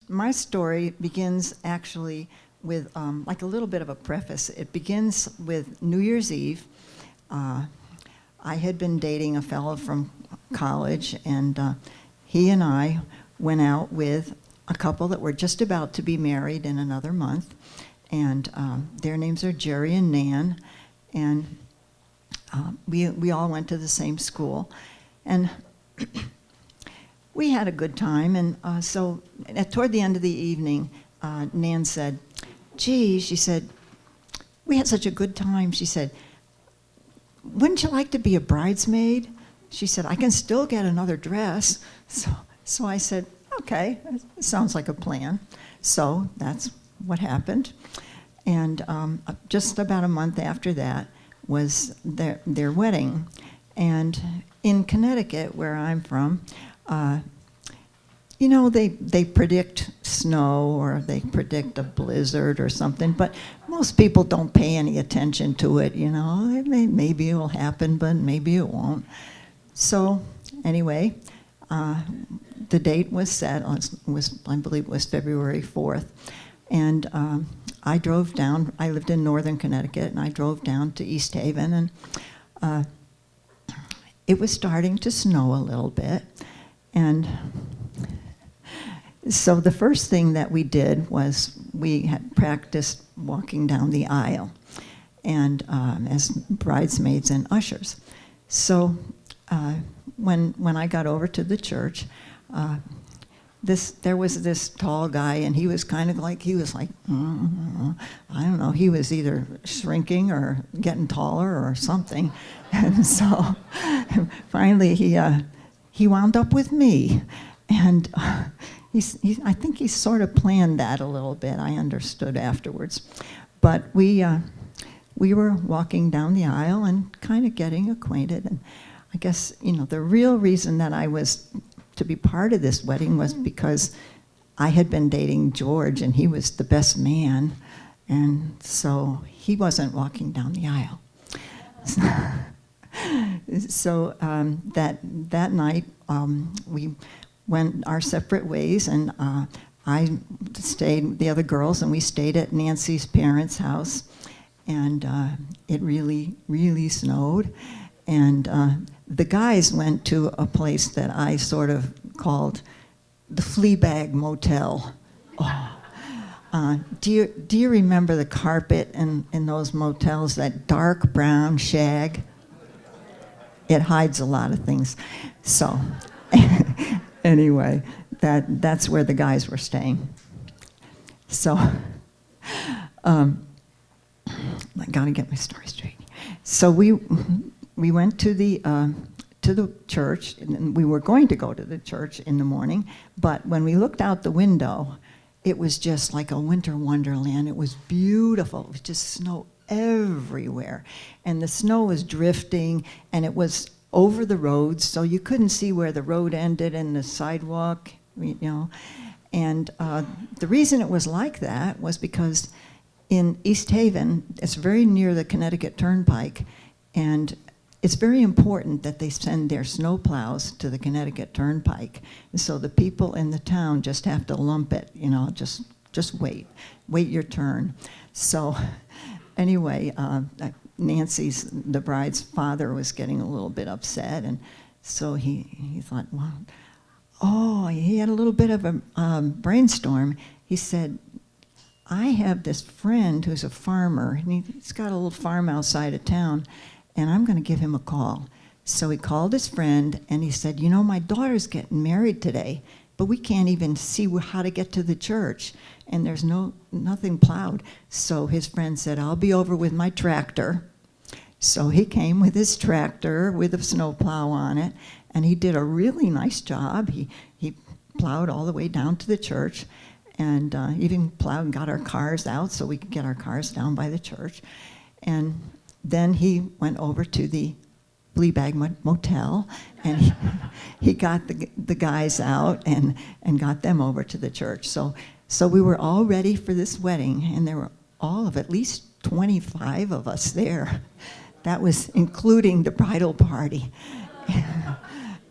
my story begins actually with like a little bit of a preface. It begins with New Year's Eve. I had been dating a fellow from college, and he and I went out with a couple that were just about to be married in another month, and their names are Jerry and Nan, and we all went to the same school, and we had a good time. And so toward the end of the evening, Nan said, "Gee," she said, "we had such a good time." She said, "Wouldn't you like to be a bridesmaid?" She said, "I can still get another dress." So I said, "Okay, that sounds like a plan." So that's what happened. And just about a month after that was their wedding. And in Connecticut, where I'm from, they predict snow or they predict a blizzard or something, but most people don't pay any attention to it, Maybe it will happen, but maybe it won't. So anyway, the date was set, I believe it was February 4th, and I drove down. I lived in northern Connecticut, and I drove down to East Haven, and it was starting to snow a little bit, and so the first thing that we did was we had practiced walking down the aisle, and as bridesmaids and ushers. So when I got over to the church, there was this tall guy, and he was like, I don't know, he was either shrinking or getting taller or something. And so finally he wound up with me. And I think he sort of planned that a little bit, I understood afterwards. But we were walking down the aisle and kind of getting acquainted. And I guess, the real reason that I was to be part of this wedding was because I had been dating George, and he was the best man, and so he wasn't walking down the aisle. So that night, we went our separate ways, and I stayed with the other girls, and we stayed at Nancy's parents' house, and it really, really snowed. And the guys went to a place that I sort of called the Fleabag Motel. Oh. Do you remember the carpet in those motels, that dark brown shag? It hides a lot of things. So anyway, that's where the guys were staying. So I gotta get my story straight. So we went to the church, and we were going to go to the church in the morning, but when we looked out the window, it was just like a winter wonderland. It was beautiful. It was just snow everywhere, and the snow was drifting, and it was over the roads, so you couldn't see where the road ended and the sidewalk, And the reason it was like that was because in East Haven, it's very near the Connecticut Turnpike, and it's very important that they send their snowplows to the Connecticut Turnpike. And so the people in the town just have to lump it, just wait your turn. So anyway, Nancy's, the bride's father, was getting a little bit upset, and so he thought, he had a little bit of a brainstorm. He said, "I have this friend who's a farmer, and he's got a little farm outside of town, and I'm going to give him a call." So he called his friend, and he said, "My daughter's getting married today, but we can't even see how to get to the church, and there's nothing plowed." So his friend said, "I'll be over with my tractor." So he came with his tractor with a snowplow on it, and he did a really nice job. He plowed all the way down to the church, and even plowed and got our cars out so we could get our cars down by the church. And then he went over to the Fleabag Motel, and he got the guys out and got them over to the church. So we were all ready for this wedding, and there were all of at least 25 of us there. That was including the bridal party.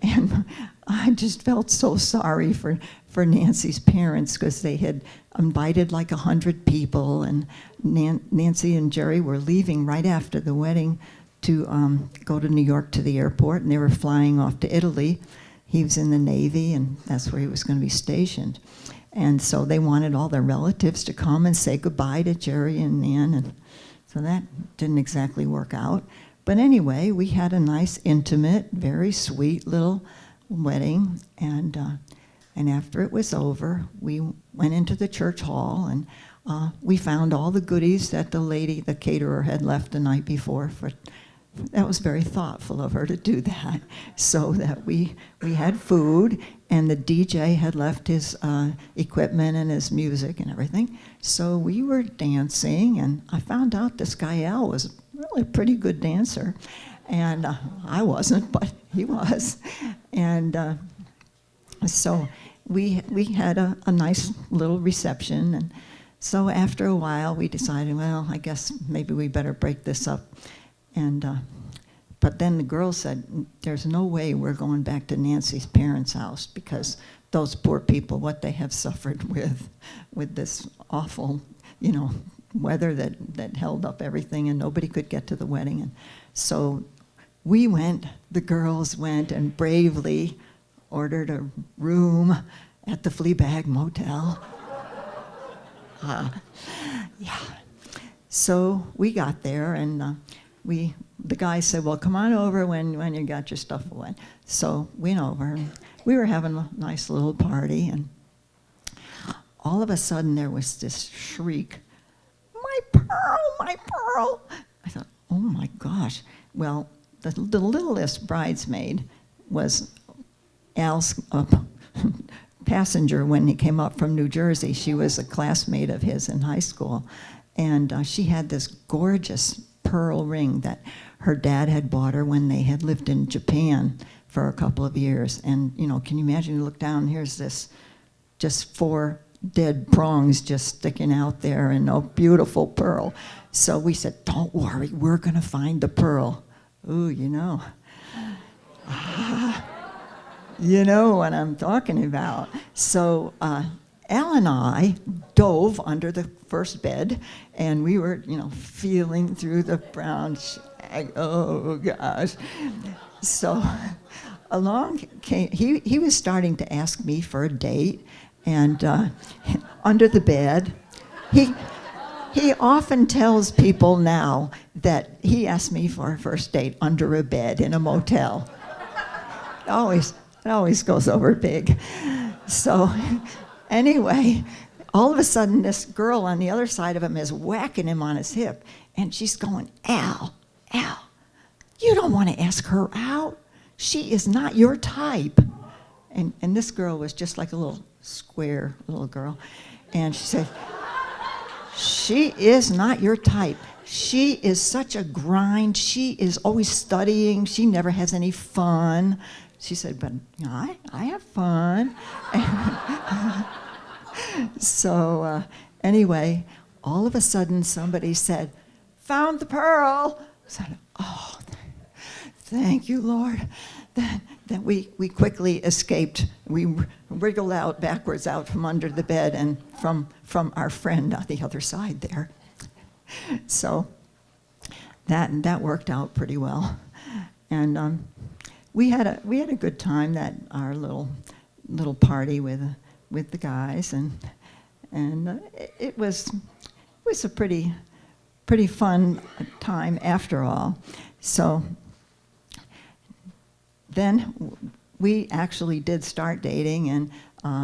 And I just felt so sorry for Nancy's parents because they had invited like 100 people, and Nancy and Jerry were leaving right after the wedding to go to New York to the airport, and they were flying off to Italy. He was in the Navy, and that's where he was going to be stationed. And so they wanted all their relatives to come and say goodbye to Jerry and Nan, and so that didn't exactly work out. But anyway, we had a nice, intimate, very sweet little wedding, and after it was over, we went into the church hall, and we found all the goodies that the caterer had left the night before. That was very thoughtful of her to do that, so that we had food, and the DJ had left his equipment and his music and everything. So we were dancing, and I found out this guy Al was really a pretty good dancer, and I wasn't, but he was, and so we had a nice little reception, and so after a while we decided, well, I guess maybe we better break this up. And but then the girls said, there's no way we're going back to Nancy's parents' house, because those poor people, what they have suffered with this awful, weather that held up everything, and nobody could get to the wedding. And so the girls went and bravely ordered a room at the Fleabag Motel. Yeah. So we got there, and the guy said, well, come on over when you got your stuff away. So we went over, and we were having a nice little party, and all of a sudden there was this shriek, my pearl, my pearl. I thought, oh my gosh. Well, the littlest bridesmaid was Al's passenger when he came up from New Jersey. She was a classmate of his in high school, and she had this gorgeous pearl ring that her dad had bought her when they had lived in Japan for a couple of years. And can you imagine, you look down, here's this just 4 dead prongs just sticking out there, and a beautiful pearl. So we said, don't worry, we're gonna find the pearl. Ooh, you know what I'm talking about. So Al and I dove under the first bed, and we were, feeling through the brown shag. Oh gosh. So along came, he was starting to ask me for a date, and under the bed, he often tells people now that he asked me for a first date under a bed in a motel. It always goes over big. So anyway, all of a sudden this girl on the other side of him is whacking him on his hip, and she's going, Al, you don't want to ask her out. She is not your type. And this girl was just like a little square little girl. And she said, she is not your type. She is such a grind. She is always studying. She never has any fun. She said, but I have fun. So anyway, all of a sudden somebody said, found the pearl. I said, oh, thank you, Lord. Then we quickly escaped. We wriggled out backwards out from under the bed and from our friend on the other side there. So that worked out pretty well. And we had a good time at our little party with the guys, and it was a pretty fun time after all. So then we actually did start dating, and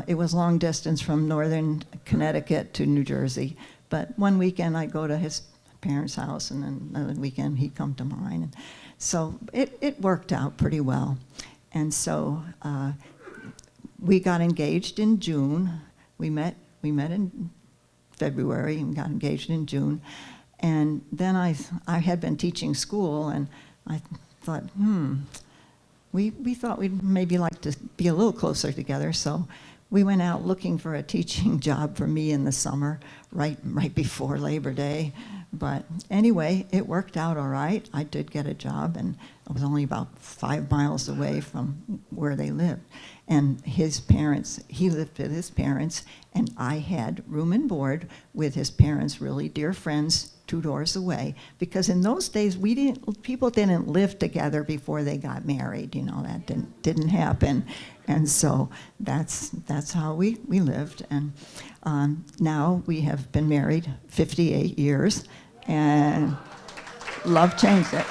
it was long distance from northern Connecticut to New Jersey. But one weekend I'd go to his parents' house, and then another weekend he'd come to mine. And so it worked out pretty well. And so we got engaged in June. We met in February and got engaged in June. And then I had been teaching school, and I thought, we thought we'd maybe like to be a little closer together, so we went out looking for a teaching job for me in the summer, right before Labor Day. But anyway, it worked out all right. I did get a job, and I was only about 5 miles away from where they lived. And his parents, he lived with his parents, and I had room and board with his parents, really dear friends, 2 doors away. Because in those days, people didn't live together before they got married. You know, that didn't happen. And so that's how we lived. And now we have been married 58 years, and love changed it.